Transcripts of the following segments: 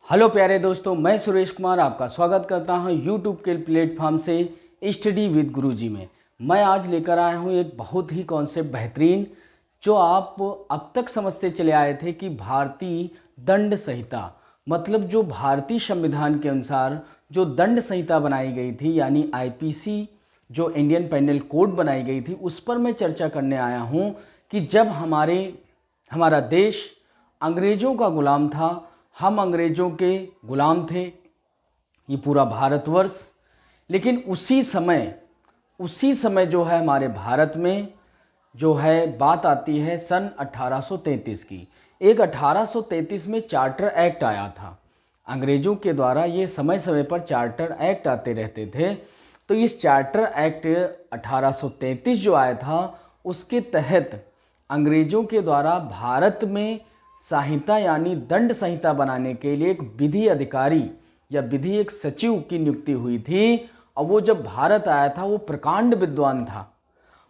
Hello प्यारे दोस्तों, मैं सुरेश कुमार आपका स्वागत करता हूं यूट्यूब के प्लेटफॉर्म से स्टडी विद गुरुजी में। मैं आज लेकर आया हूं एक बहुत ही कॉन्सेप्ट बेहतरीन, जो आप अब तक समझते चले आए थे कि भारतीय दंड संहिता, मतलब जो भारतीय संविधान के अनुसार जो दंड संहिता बनाई गई थी, यानी आईपीसी, जो इंडियन पेनल कोड बनाई गई थी, उस पर मैं चर्चा करने आया हूं कि जब हमारा देश अंग्रेज़ों का गुलाम था, हम अंग्रेज़ों के गुलाम थे, ये पूरा भारतवर्ष। लेकिन उसी समय जो है हमारे भारत में जो है बात आती है सन 1833 की। एक 1833 में चार्टर एक्ट आया था अंग्रेज़ों के द्वारा। ये समय समय पर चार्टर एक्ट आते रहते थे। तो इस चार्टर एक्ट 1833 जो आया था, उसके तहत अंग्रेज़ों के द्वारा भारत में संहिता यानी दंड संहिता बनाने के लिए एक विधि अधिकारी या विधि एक सचिव की नियुक्ति हुई थी। और वो जब भारत आया था, वो प्रकांड विद्वान था,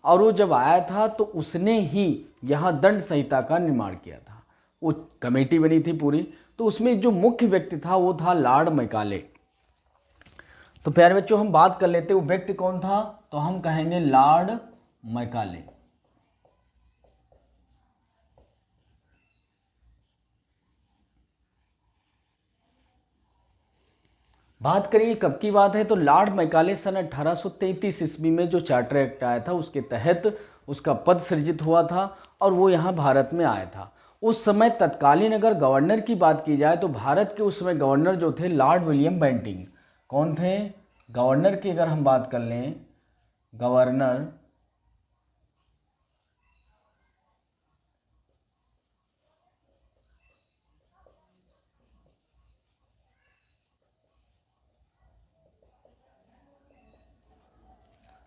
और वो जब आया था तो उसने ही यहाँ दंड संहिता का निर्माण किया था। वो कमेटी बनी थी पूरी, तो उसमें जो मुख्य व्यक्ति था वो था लॉर्ड मैकाले। तो प्यारे बच्चों, हम बात कर लेते वो व्यक्ति कौन था, तो हम कहेंगे लॉर्ड मैकाले। बात करिए कब की बात है, तो लॉर्ड मैकाले सन 1833 ईस्वी में जो चार्टर एक्ट आया था, उसके तहत उसका पद सृजित हुआ था और वो यहाँ भारत में आया था। उस समय तत्कालीन अगर गवर्नर की बात की जाए तो भारत के उस समय गवर्नर जो थे लॉर्ड विलियम बेंटिंग। कौन थे गवर्नर की अगर हम बात कर लें, गवर्नर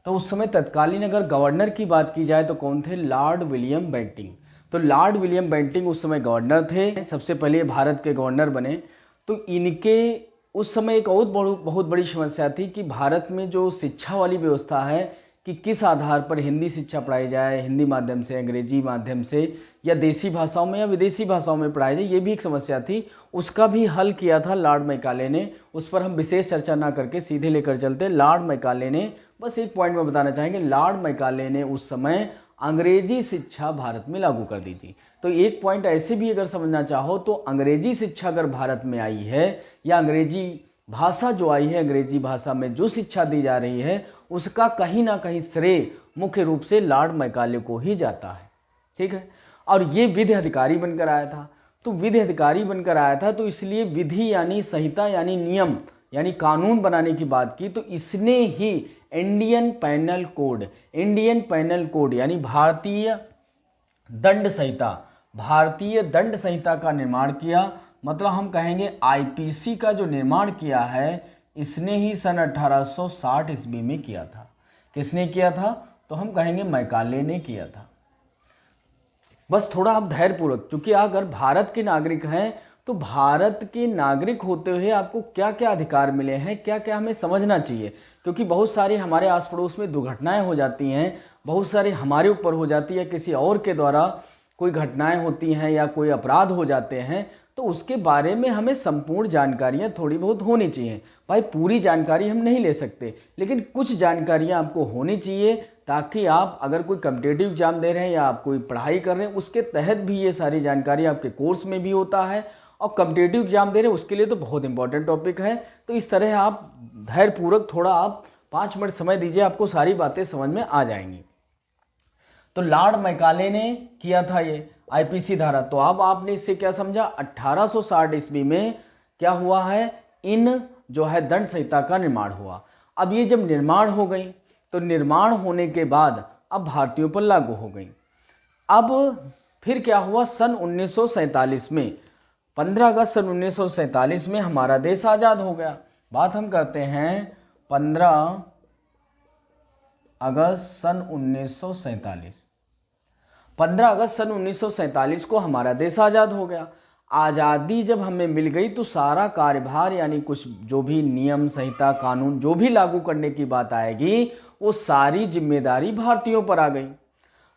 तो उस समय तत्कालीन अगर गवर्नर की बात की जाए तो कौन थे, लॉर्ड विलियम बेंटिंग। तो लॉर्ड विलियम बेंटिंग उस समय गवर्नर थे, सबसे पहले भारत के गवर्नर बने। तो इनके उस समय एक और बहुत बड़ी समस्या थी कि भारत में जो शिक्षा वाली व्यवस्था है कि किस आधार पर हिंदी शिक्षा पढ़ाई जाए, हिंदी माध्यम से, अंग्रेजी माध्यम से, या देसी भाषाओं में या विदेशी भाषाओं में पढ़ाई जाए, ये भी एक समस्या थी। उसका भी हल किया था लॉर्ड मैकाले ने। उस पर हम विशेष चर्चा ना करके सीधे लेकर चलते। लॉर्ड मैकाले ने, बस एक पॉइंट में बताना चाहेंगे, लॉर्ड मैकाले ने उस समय अंग्रेजी शिक्षा भारत में लागू कर दी थी। तो एक पॉइंट ऐसे भी अगर समझना चाहो तो अंग्रेजी शिक्षा अगर भारत में आई है, या अंग्रेजी भाषा जो आई है, अंग्रेजी भाषा में जो शिक्षा दी जा रही है, उसका कहीं ना कहीं श्रेय मुख्य रूप से लॉर्ड मैकाले को ही जाता है। ठीक है। और ये विधि अधिकारी बनकर आया था। तो विधि अधिकारी बनकर आया था, तो इसलिए विधि यानी संहिता यानी नियम यानी कानून बनाने की बात की, तो इसने ही इंडियन पैनल कोड यानी भारतीय दंड संहिता का निर्माण किया। मतलब हम कहेंगे आईपीसी का जो निर्माण किया है, इसने ही सन 1860 ईस्वी में किया था। किसने किया था, तो हम कहेंगे मैकाले ने किया था। बस थोड़ा आप धैर्यपूर्वक, क्योंकि अगर भारत के नागरिक हैं तो भारत के नागरिक होते हुए आपको क्या क्या अधिकार मिले हैं, क्या क्या हमें समझना चाहिए। क्योंकि बहुत सारे हमारे आस पड़ोस में दुर्घटनाएं हो जाती हैं, बहुत सारे हमारे ऊपर हो जाती है, किसी और के द्वारा कोई घटनाएं होती हैं या कोई अपराध हो जाते हैं, तो उसके बारे में हमें संपूर्ण जानकारियां थोड़ी बहुत होनी चाहिए। भाई पूरी जानकारी हम नहीं ले सकते, लेकिन कुछ जानकारियां आपको होनी चाहिए, ताकि आप अगर कोई कॉम्पिटिटिव एग्जाम दे रहे हैं या आप कोई पढ़ाई कर रहे हैं, उसके तहत भी ये सारी जानकारी आपके कोर्स में भी होता है, और कॉम्पिटिटिव एग्जाम दे रहे हैं उसके लिए तो बहुत इंपॉर्टेंट टॉपिक है। तो इस तरह आप धैर्यपूर्वक थोड़ा आप 5 मिनट समय दीजिए, आपको सारी बातें समझ में आ जाएंगी। तो लॉर्ड मैकाले ने किया था ये आईपीसी धारा। तो अब आपने इससे क्या समझा, 1860 ईस्वी में क्या हुआ है, इन जो है दंड संहिता का निर्माण हुआ। अब ये जब निर्माण हो गई, तो निर्माण होने के बाद अब भारतीयों पर लागू हो गई। अब फिर क्या हुआ, सन 1947 में, 15 अगस्त सन 1947 में हमारा देश आज़ाद हो गया। बात हम करते हैं 15 अगस्त सन 1947। 15 अगस्त सन 1947 को हमारा देश आज़ाद हो गया। आज़ादी जब हमें मिल गई तो सारा कार्यभार यानी कुछ जो भी नियम संहिता कानून जो भी लागू करने की बात आएगी, वो सारी जिम्मेदारी भारतीयों पर आ गई।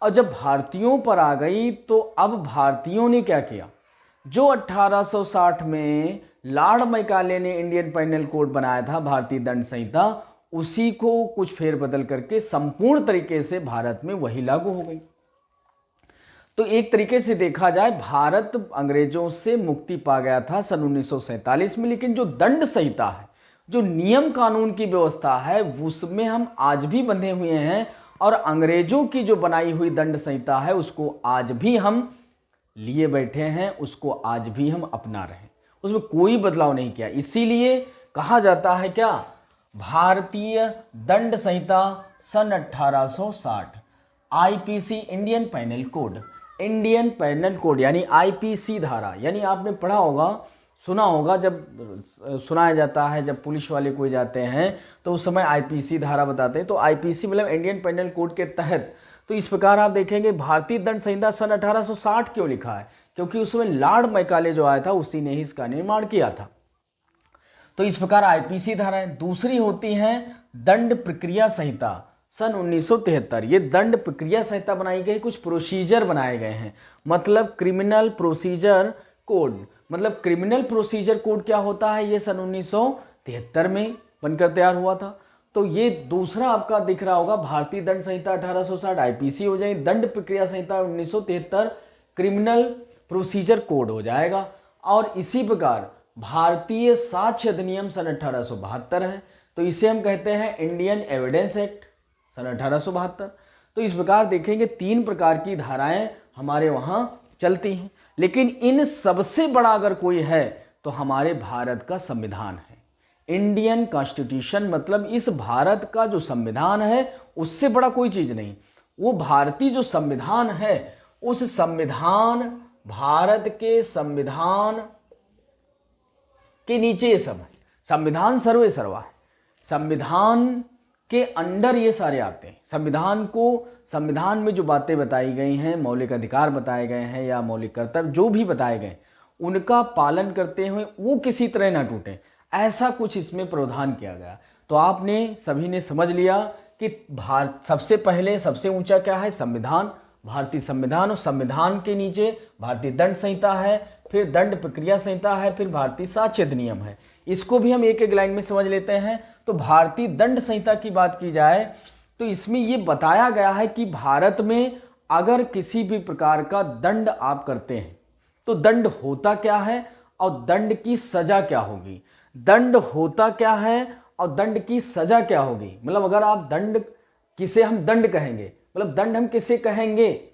और जब भारतीयों पर आ गई तो अब भारतीयों ने क्या किया, जो 1860 में लॉर्ड मैकाले ने इंडियन पेनल कोड बनाया था, भारतीय दंड संहिता, उसी को कुछ फेरबदल करके संपूर्ण तरीके से भारत में वही लागू हो गई। तो एक तरीके से देखा जाए भारत अंग्रेजों से मुक्ति पा गया था सन 1947 में, लेकिन जो दंड संहिता है, जो नियम कानून की व्यवस्था है, उसमें हम आज भी बंधे हुए हैं और अंग्रेजों की जो बनाई हुई दंड संहिता है उसको आज भी हम लिए बैठे हैं, उसको आज भी हम अपना रहे हैं, उसमें कोई बदलाव नहीं किया। इसीलिए कहा जाता है क्या, भारतीय दंड संहिता सन 1860, IPC Indian penal code, Indian penal code यानी आईपीसी धारा, यानी आपने पढ़ा होगा, सुना होगा, जब सुनाया जाता है, जब पुलिस वाले कोई जाते हैं तो उस समय आईपीसी धारा बताते हैं, तो आईपीसी मतलब इंडियन पेनल कोड के तहत। तो इस प्रकार आप देखेंगे भारतीय दंड संहिता सन 1860 क्यों लिखा है, क्योंकि उसमें लॉर्ड मैकाले जो आया था उसी ने ही इसका निर्माण किया था। तो इस प्रकार आईपीसी धाराएं। दूसरी होती है दंड प्रक्रिया संहिता सन 1973। ये दंड प्रक्रिया संहिता बनाई गई, कुछ प्रोसीजर बनाए गए हैं, मतलब क्रिमिनल प्रोसीजर कोड। मतलब क्रिमिनल प्रोसीजर कोड क्या होता है, ये सन 1973 में बनकर तैयार हुआ था। तो ये दूसरा आपका दिख रहा होगा, भारतीय दंड संहिता 1860 आईपीसी हो जाएगी, दंड प्रक्रिया संहिता 1973 क्रिमिनल प्रोसीजर कोड हो जाएगा। और इसी प्रकार भारतीय साक्ष्य अधिनियम सन 1872 है, तो इसे हम कहते हैं इंडियन एविडेंस एक्ट सन 1872। तो इस प्रकार देखेंगे 3 प्रकार की धाराएं हमारे वहाँ चलती हैं, लेकिन इन सबसे बड़ा अगर कोई है तो हमारे भारत का संविधान है, इंडियन कॉन्स्टिट्यूशन। मतलब इस भारत का जो संविधान है उससे बड़ा कोई चीज नहीं, वो भारतीय जो संविधान है, उस संविधान, भारत के संविधान के नीचे ये सब है। संविधान सर्वे सर्वा है, संविधान के अंडर ये सारे आते हैं। संविधान में जो बातें बताई गई हैं, मौलिक अधिकार बताए गए हैं या मौलिक कर्तव्य जो भी बताए गए, उनका पालन करते हुए वो किसी तरह ना टूटे, ऐसा कुछ इसमें प्रावधान किया गया। तो आपने सभी ने समझ लिया कि भारत सबसे पहले सबसे ऊंचा क्या है, संविधान, भारतीय संविधान, और संविधान के नीचे भारतीय दंड संहिता है, फिर दंड प्रक्रिया संहिता है, फिर भारतीय साक्ष्य अधिनियम है। इसको भी हम एक एक लाइन में समझ लेते हैं। तो भारतीय दंड संहिता की बात की जाए तो इसमें ये बताया गया है कि भारत में अगर किसी भी प्रकार का दंड आप करते हैं तो दंड होता क्या है और दंड की सजा क्या होगी। दंड होता क्या है और दंड की सजा क्या होगी, मतलब अगर आप दंड, किसे हम दंड कहेंगे, मतलब दंड हम किसे कहेंगे,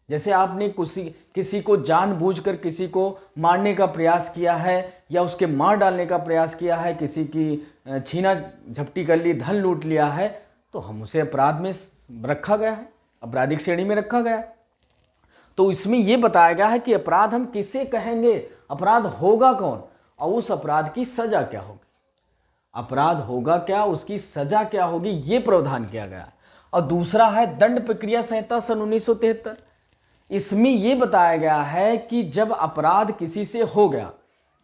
जैसे आपने किसी को जानबूझकर किसी को मारने का प्रयास किया है या उसके मार डालने का प्रयास किया है, किसी की छीना झपटी कर ली, धन लूट लिया है, तो हम उसे अपराध में रखा गया है, आपराधिक श्रेणी में रखा गया है। तो इसमें यह बताया गया है कि अपराध हम किसे कहेंगे, अपराध होगा कौन और उस अपराध की सजा क्या होगी, अपराध होगा क्या, उसकी सजा क्या होगी, ये प्रावधान किया गया। और दूसरा है दंड प्रक्रिया संहिता सन 1973। इसमें यह बताया गया है कि जब अपराध किसी से हो गया,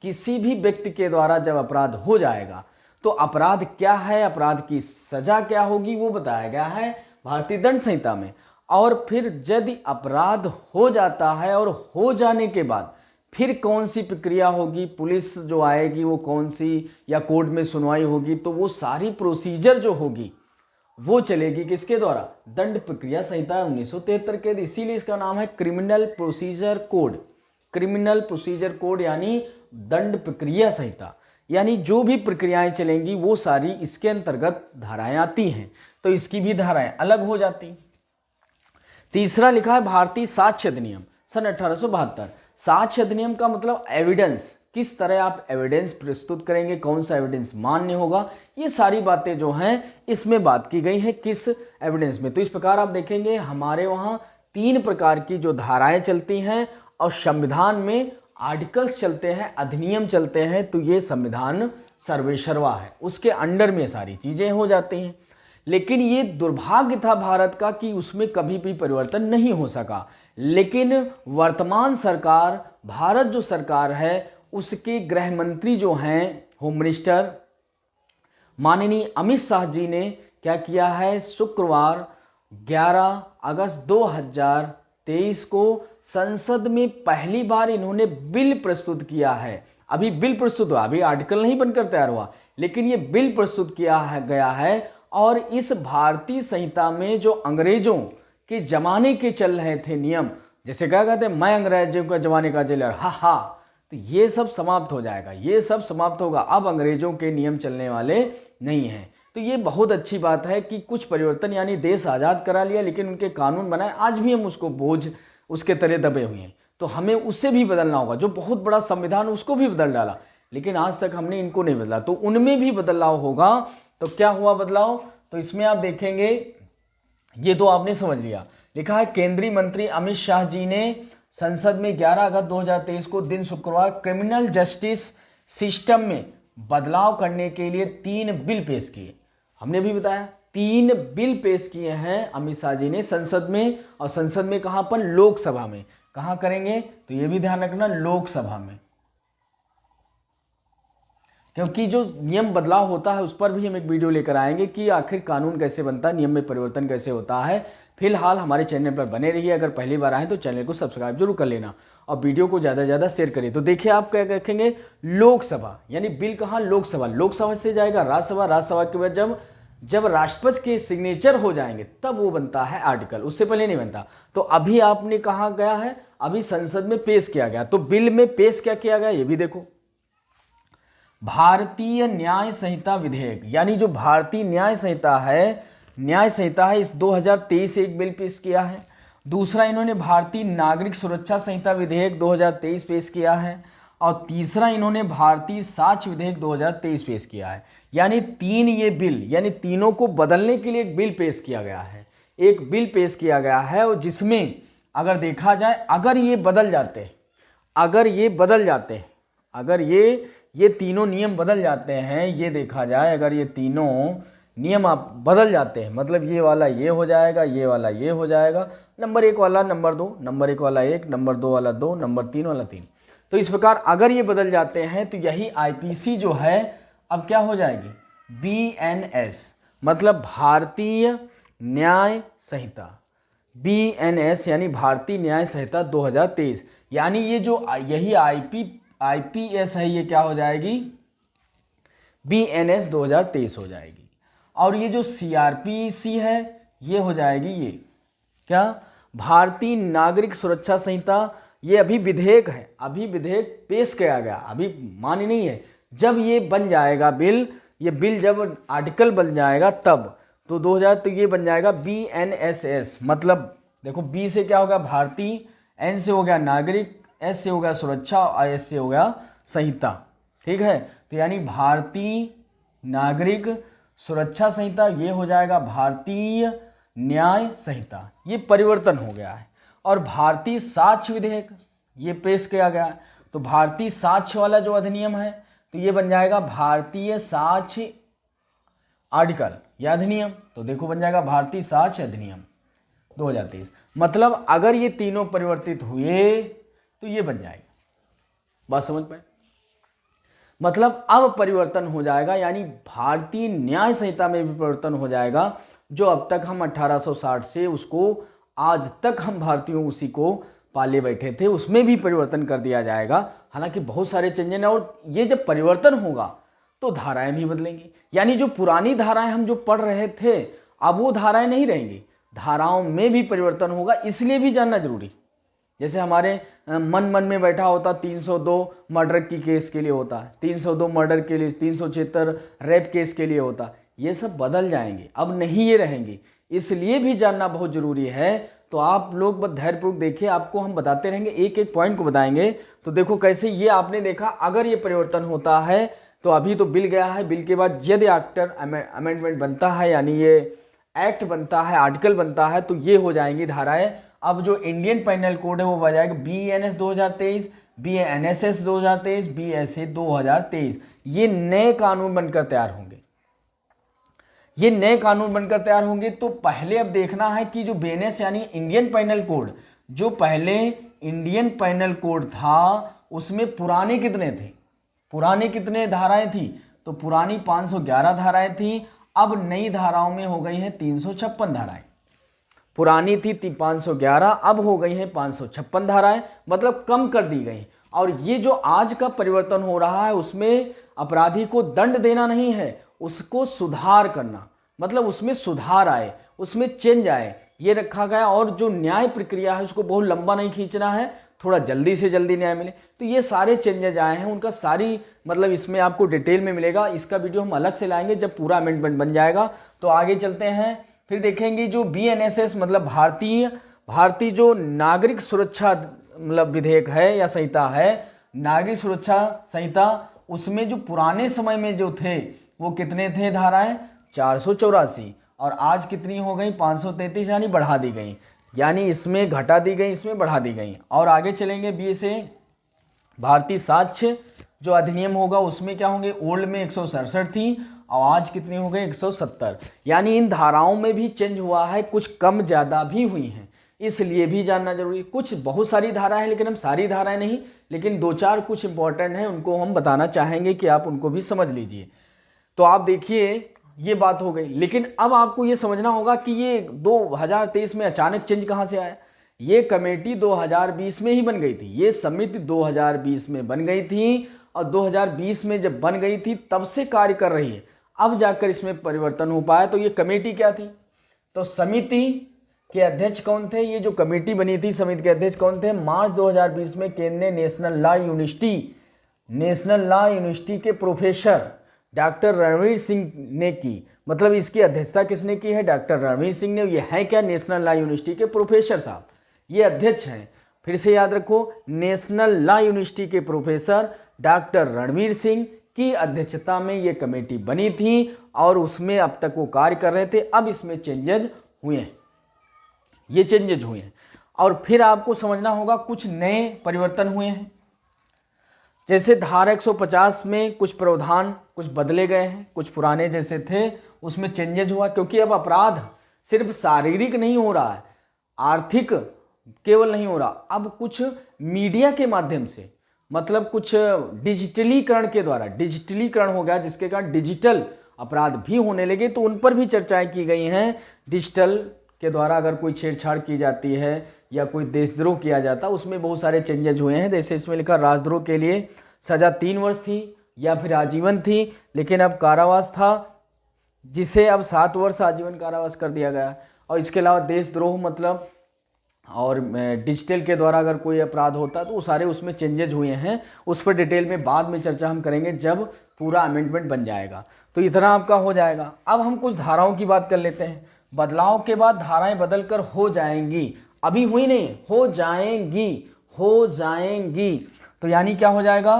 किसी भी व्यक्ति के द्वारा जब अपराध हो जाएगा तो अपराध क्या है, अपराध की सजा क्या होगी, वो बताया गया है भारतीय दंड संहिता में। और फिर यदि अपराध हो जाता है और हो जाने के बाद फिर कौन सी प्रक्रिया होगी, पुलिस जो आएगी वो कौन सी, या कोर्ट में सुनवाई होगी, तो वो सारी प्रोसीजर जो होगी वो चलेगी किसके द्वारा, दंड प्रक्रिया संहिता 1973 के। इसीलिए इसका नाम है criminal procedure code. Criminal procedure code यानी दंड प्रक्रिया संहिता, यानी जो भी प्रक्रियाएं चलेंगी वो सारी इसके अंतर्गत धाराएं आती हैं, तो इसकी भी धाराएं अलग हो जाती। तीसरा लिखा है भारतीय साक्ष्य अधिनियम सन 1872। साक्ष्य अधिनियम का मतलब एविडेंस, किस तरह आप एविडेंस प्रस्तुत करेंगे, कौन सा एविडेंस मान्य होगा, ये सारी बातें जो हैं इसमें बात की गई है किस एविडेंस में। तो इस प्रकार आप देखेंगे हमारे वहाँ 3 प्रकार की जो धाराएं चलती हैं और संविधान में आर्टिकल्स चलते हैं, अधिनियम चलते हैं, तो ये संविधान सर्वेसर्वा है, उसके अंडर में सारी चीज़ें हो जाती हैं। लेकिन ये दुर्भाग्य था भारत का कि उसमें कभी भी परिवर्तन नहीं हो सका। लेकिन वर्तमान सरकार, भारत जो सरकार है, उसके गृह मंत्री जो हैं, होम मिनिस्टर माननीय अमित शाह जी ने क्या किया है, शुक्रवार 11 अगस्त 2023 को संसद में पहली बार इन्होंने बिल प्रस्तुत किया है, अभी बिल प्रस्तुत हुआ, अभी आर्टिकल नहीं बनकर तैयार हुआ, लेकिन ये बिल प्रस्तुत किया गया है। और इस भारतीय संहिता में जो अंग्रेजों के जमाने के चल रहे थे नियम, जैसे क्या कहते हैं, मैं अंग्रेजों का जमाने का जेलर, हा, तो ये सब समाप्त हो जाएगा, ये सब समाप्त होगा। अब अंग्रेजों के नियम चलने वाले नहीं हैं। तो ये बहुत अच्छी बात है कि कुछ परिवर्तन, यानी देश आज़ाद करा लिया लेकिन उनके कानून बनाए, आज भी हम उसको बोझ उसके तले दबे हुए हैं। तो हमें उससे भी बदलना होगा। जो बहुत बड़ा संविधान उसको भी बदल डाला, लेकिन आज तक हमने इनको नहीं बदला, तो उनमें भी बदलाव होगा। तो क्या हुआ बदलाव, तो इसमें आप देखेंगे, ये तो आपने समझ लिया। लिखा है केंद्रीय मंत्री अमित शाह जी ने संसद में 11 अगस्त 2023 को दिन शुक्रवार क्रिमिनल जस्टिस सिस्टम में बदलाव करने के लिए 3 बिल पेश किए। हमने भी बताया 3 बिल पेश किए हैं अमित शाह जी ने संसद में, और संसद में कहां पर, लोकसभा में। कहां करेंगे, तो ये भी ध्यान रखना, लोकसभा में, क्योंकि जो नियम बदलाव होता है उस पर भी हम एक वीडियो लेकर आएंगे कि आखिर कानून कैसे बनता है, नियम में परिवर्तन कैसे होता है। फिलहाल हमारे चैनल पर बने रहिए। अगर पहली बार आए तो चैनल को सब्सक्राइब जरूर कर लेना और वीडियो को ज़्यादा से ज़्यादा शेयर करिए। तो देखिए आप क्या रखेंगे, लोकसभा, यानी बिल कहाँ, लोकसभा, लोकसभा से जाएगा राज्यसभा, राज्यसभा के बाद जब राष्ट्रपति के सिग्नेचर हो जाएंगे तब वो बनता है आर्टिकल, उससे पहले नहीं बनता। तो अभी आपने कहा गया है, अभी संसद में पेश किया गया। तो बिल में पेश क्या किया गया ये भी देखो, भारतीय न्याय संहिता विधेयक, यानी जो भारतीय न्याय संहिता है, इस 2023 से एक बिल पेश किया है। दूसरा इन्होंने भारतीय नागरिक सुरक्षा संहिता विधेयक 2023 पेश किया है, और तीसरा इन्होंने भारतीय साक्ष्य विधेयक 2023 पेश किया है। यानी 3 ये बिल, यानी तीनों को बदलने के लिए एक बिल पेश किया गया है, एक बिल पेश किया गया है। और जिसमें अगर देखा जाए, अगर ये बदल जाते, अगर ये तीनों नियम बदल जाते हैं, ये देखा जाए अगर ये तीनों नियम आप बदल जाते हैं, मतलब ये वाला ये हो जाएगा, ये वाला ये हो जाएगा, नंबर 1 वाला नंबर 2, नंबर 1 वाला 1, नंबर 2 वाला 2, नंबर 3 वाला 3। तो इस प्रकार अगर ये बदल जाते हैं तो यही आईपीसी जो है अब क्या हो जाएगी, बीएनएस, मतलब भारतीय न्याय संहिता, बीएनएस यानी भारतीय न्याय संहिता 2023। यानी ये जो यही आईपीएस है, ये क्या हो जाएगी, बीएनएस 2023 हो जाएगी। और ये जो सीआरपीसी है ये हो जाएगी, ये क्या, भारतीय नागरिक सुरक्षा संहिता। ये अभी विधेयक है, अभी विधेयक पेश किया गया, अभी मान्य नहीं है। जब ये बन जाएगा बिल, ये बिल जब आर्टिकल बन जाएगा तब, तो 2000 तो ये बन जाएगा बीएनएसएस। मतलब देखो, बी से क्या होगा, भारतीय, एन से हो गया नागरिक, एस से हो गया सुरक्षा, और एस से हो गया संहिता। ठीक है, तो यानी भारतीय नागरिक सुरक्षा संहिता, ये हो जाएगा भारतीय न्याय संहिता, ये परिवर्तन हो गया है। और भारतीय साक्ष्य विधेयक ये पेश किया गया है, तो भारतीय साक्ष्य वाला जो अधिनियम है तो ये बन जाएगा भारतीय साक्ष्य आर्टिकल या अधिनियम। तो देखो बन जाएगा भारतीय साक्ष्य अधिनियम 2023। मतलब अगर ये तीनों परिवर्तित हुए तो ये बन जाएगा, बात समझ पाए। मतलब अब परिवर्तन हो जाएगा, यानी भारतीय न्याय संहिता में भी परिवर्तन हो जाएगा। जो अब तक हम 1860 से उसको आज तक हम भारतीयों उसी को पाले बैठे थे, उसमें भी परिवर्तन कर दिया जाएगा। हालांकि बहुत सारे चेंजेस हैं, और ये जब परिवर्तन होगा तो धाराएं भी बदलेंगी। यानी जो पुरानी धाराएं हम जो पढ़ रहे थे अब वो धाराएं नहीं रहेंगी, धाराओं में भी परिवर्तन होगा। इसलिए भी जानना जरूरी, जैसे हमारे मन में बैठा होता 302 मर्डर की केस के लिए होता है, 302 मर्डर के लिए, 376 रेप केस के लिए होता, ये सब बदल जाएंगे, अब नहीं ये रहेंगे। इसलिए भी जानना बहुत जरूरी है। तो आप लोग बस धैर्यपूर्वक देखिए, आपको हम बताते रहेंगे, एक एक पॉइंट को बताएंगे। तो देखो कैसे ये आपने देखा, अगर ये परिवर्तन होता है तो अभी तो बिल गया है, बिल के बाद यदि एक्टर अमेंडमेंट बनता है, यानी ये एक्ट बनता है, आर्टिकल बनता है, तो ये हो जाएंगी धाराएं। अब जो इंडियन पेनल कोड है वो हो जाएगा बीएनएस 2023, बीएनएसएस 2023, बीएसए 2023। ये नए कानून बनकर तैयार होंगे, ये नए कानून बनकर तैयार होंगे। तो पहले अब देखना है कि जो बीएनएस यानी इंडियन पेनल कोड, जो पहले इंडियन पेनल कोड था उसमें पुराने कितने थे, पुराने कितने धाराएं थी, तो पुरानी 511 धाराएं थी। अब नई धाराओं में हो गई हैं 356 धाराएं। पुरानी थी 511, अब हो गई हैं 556 धाराएं, मतलब कम कर दी गई। और ये जो आज का परिवर्तन हो रहा है उसमें अपराधी को दंड देना नहीं है, उसको सुधार करना, मतलब उसमें सुधार आए, उसमें चेंज आए, ये रखा गया। और जो न्याय प्रक्रिया है उसको बहुत लंबा नहीं खींचना है, थोड़ा जल्दी से जल्दी न्याय मिले। तो ये सारे चेंजेज आए हैं, उनका सारी मतलब इसमें आपको डिटेल में मिलेगा। इसका वीडियो हम अलग से लाएंगे जब पूरा अमेंडमेंट बन जाएगा। तो आगे चलते हैं, फिर देखेंगे जो BNSS मतलब भारतीय जो नागरिक सुरक्षा मतलब विधेयक है या संहिता है, नागरिक सुरक्षा संहिता, उसमें जो पुराने समय में जो थे वो कितने थे धाराएं, 484, और आज कितनी हो गई, 533, यानी बढ़ा दी गई, यानी इसमें घटा दी गई, इसमें बढ़ा दी गई। और आगे चलेंगे बी से भारतीय साक्ष्य जो अधिनियम होगा उसमें क्या होंगे, ओल्ड में 167 थी और आज कितनी हो गई, 170। यानी इन धाराओं में भी चेंज हुआ है, कुछ कम ज़्यादा भी हुई हैं, इसलिए भी जानना जरूरी। कुछ बहुत सारी धाराएं हैं लेकिन हम सारी धाराएं नहीं, लेकिन दो चार कुछ इंपॉर्टेंट हैं उनको हम बताना चाहेंगे कि आप उनको भी समझ लीजिए। तो आप देखिए ये बात हो गई, लेकिन अब आपको ये समझना होगा कि ये 2023 में अचानक चेंज कहाँ से आया। ये कमेटी 2020 में ही बन गई थी, ये समिति 2020 में बन गई थी और 2020 में जब बन गई थी तब से कार्य कर रही है, अब जाकर इसमें परिवर्तन हो पाया। तो ये कमेटी क्या थी, तो समिति के अध्यक्ष कौन थे, ये जो कमेटी बनी थी समिति के अध्यक्ष कौन थे, मार्च 2020 में केंद्रीय नेशनल लॉ यूनिवर्सिटी के प्रोफेसर डॉक्टर रणवीर सिंह ने की। मतलब इसकी अध्यक्षता किसने की है, डॉक्टर रणवीर सिंह ने। ये है क्या, नेशनल लॉ यूनिवर्सिटी के प्रोफेसर साहब, ये अध्यक्ष हैं। फिर से याद रखो, नेशनल लॉ यूनिवर्सिटी के प्रोफेसर डॉक्टर रणवीर सिंह की अध्यक्षता में ये कमेटी बनी थी और उसमें अब तक वो कार्य कर रहे थे। अब इसमें चेंजेज हुए हैं, ये चेंजेज हुए हैं। और फिर आपको समझना होगा कुछ नए परिवर्तन हुए हैं, जैसे धारा 150 में कुछ प्रावधान कुछ बदले गए हैं, कुछ पुराने जैसे थे उसमें चेंजेज हुआ, क्योंकि अब अपराध सिर्फ शारीरिक नहीं हो रहा है, आर्थिक केवल नहीं हो रहा, अब कुछ मीडिया के माध्यम से, मतलब कुछ डिजिटलीकरण के द्वारा, डिजिटलीकरण हो गया जिसके कारण डिजिटल अपराध भी होने लगे। तो उन पर भी चर्चाएं की गई हैं। डिजिटल के द्वारा अगर कोई छेड़छाड़ की जाती है या कोई देशद्रोह किया जाता, उसमें बहुत सारे चेंजेज हुए हैं। जैसे इसमें लिखा राजद्रोह के लिए सज़ा 3 वर्ष थी या फिर आजीवन थी, लेकिन अब कारावास था, जिसे अब 7 वर्ष आजीवन कारावास कर दिया गया। और इसके अलावा देशद्रोह मतलब और डिजिटल के द्वारा अगर कोई अपराध होता तो वो सारे उसमें चेंजेज हुए हैं। उस पर डिटेल में बाद में चर्चा हम करेंगे जब पूरा अमेंडमेंट बन जाएगा। तो इतना आपका हो जाएगा। अब हम कुछ धाराओं की बात कर लेते हैं। बदलाव के बाद धाराएं बदलकर हो जाएंगी, अभी हुई नहीं, हो जाएंगी। तो यानी क्या हो जाएगा,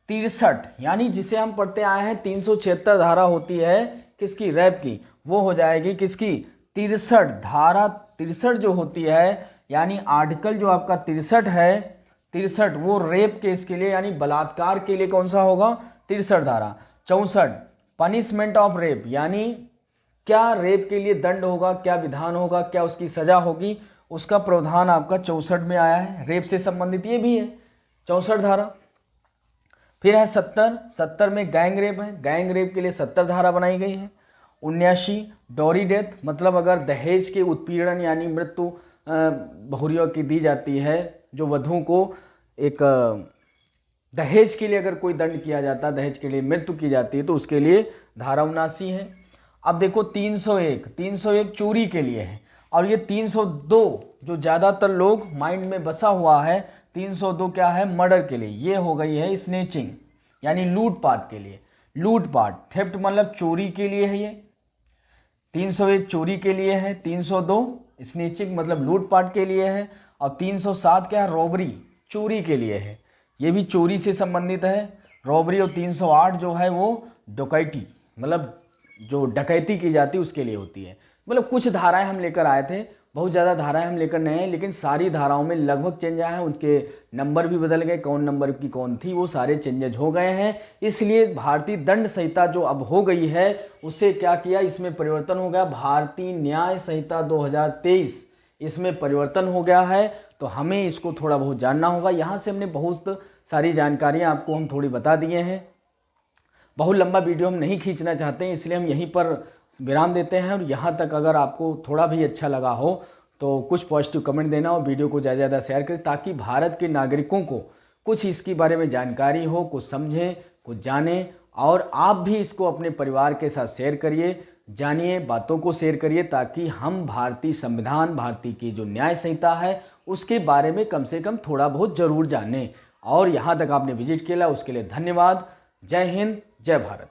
63, यानी जिसे हम पढ़ते आए हैं 376 धारा होती है किसकी, रेप की, वो हो जाएगी किसकी, 63। धारा 63 जो होती है, यानी आर्टिकल जो आपका 63 है, 63 वो रेप केस के लिए यानी बलात्कार के लिए कौन सा होगा, 63 धारा। 64 पनिशमेंट ऑफ रेप, यानी क्या रेप के लिए दंड होगा, क्या विधान होगा, क्या उसकी सजा होगी, उसका प्रावधान आपका 64 में आया है। रेप से संबंधित ये भी है 64 धारा। फिर है 70 में गैंग रेप है, गैंग रेप के लिए 70 धारा बनाई गई है। 79 डॉरी डेथ, मतलब अगर दहेज के उत्पीड़न यानी मृत्यु बहुरियों की दी जाती है, जो वधु को एक दहेज के लिए अगर कोई दंड किया जाता है, दहेज के लिए मृत्यु की जाती है, तो उसके लिए धारा 79 है। अब देखो 301 चोरी के लिए है, और ये 302 जो ज़्यादातर लोग माइंड में बसा हुआ है, 302 क्या है, मर्डर के लिए। ये हो गई है स्नेचिंग यानी लूटपाट के लिए, लूटपाट, थेफ्ट मतलब चोरी के लिए है। ये 301 चोरी के लिए है, 302 स्नेचिंग मतलब लूटपाट के लिए है, और 307 क्या है, रॉबरी, चोरी के लिए है, ये भी चोरी से संबंधित है, रॉबरी। और 308 जो है वो डकैती, मतलब जो डकैती की जाती है उसके लिए होती है। मतलब कुछ धाराएं हम लेकर आए थे, बहुत ज़्यादा धाराएं हम लेकर नहीं आए, लेकिन सारी धाराओं में लगभग चेंज आए हैं, उनके नंबर भी बदल गए, कौन नंबर की कौन थी वो सारे चेंजेज हो गए हैं। इसलिए भारतीय दंड संहिता जो अब हो गई है उससे क्या किया, इसमें परिवर्तन हो गया। भारतीय न्याय संहिता 2023 इसमें परिवर्तन हो गया है, तो हमें इसको थोड़ा बहुत जानना होगा। यहाँ से हमने बहुत सारी जानकारियाँ आपको हम थोड़ी बता दिए हैं। बहुत लंबा वीडियो हम नहीं खींचना चाहते हैं, इसलिए हम यहीं पर विराम देते हैं। और यहाँ तक अगर आपको थोड़ा भी अच्छा लगा हो तो कुछ पॉजिटिव कमेंट देना और वीडियो को ज़्यादा से ज़्यादा शेयर करें, ताकि भारत के नागरिकों को कुछ इसके बारे में जानकारी हो, कुछ समझें, कुछ जानें, और आप भी इसको अपने परिवार के साथ शेयर करिए, जानिए, बातों को शेयर करिए, ताकि हम भारतीय संविधान, भारतीय की जो न्याय संहिता है उसके बारे में कम से कम थोड़ा बहुत ज़रूर जानें। और यहाँ तक आपने विजिट किया उसके लिए धन्यवाद। जय हिंद, जय भारत।